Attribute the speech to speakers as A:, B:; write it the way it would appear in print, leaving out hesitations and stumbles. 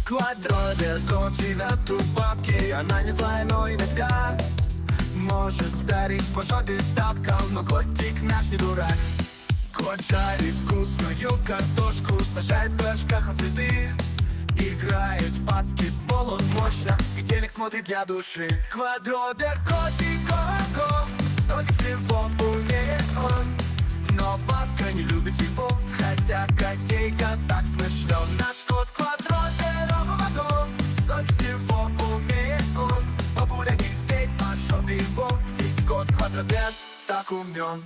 A: Квадратер, кот живет у бабки, она не злая, но иногда может вдарить по жопе тапком, но котик наш не дурак. Кот жарит вкусную картошку, сажает в горшках на цветы, играет в баскетбол, он мощно, и телек смотрит для души. Квадратер, котик, ого, столько всего умеет он, но бабка не любит его, хотя котейка так смешно. Наш кот квадратер, ого, столько всего умеет он, бабуля не пей по жопе его, ведь кот квадратер так умен.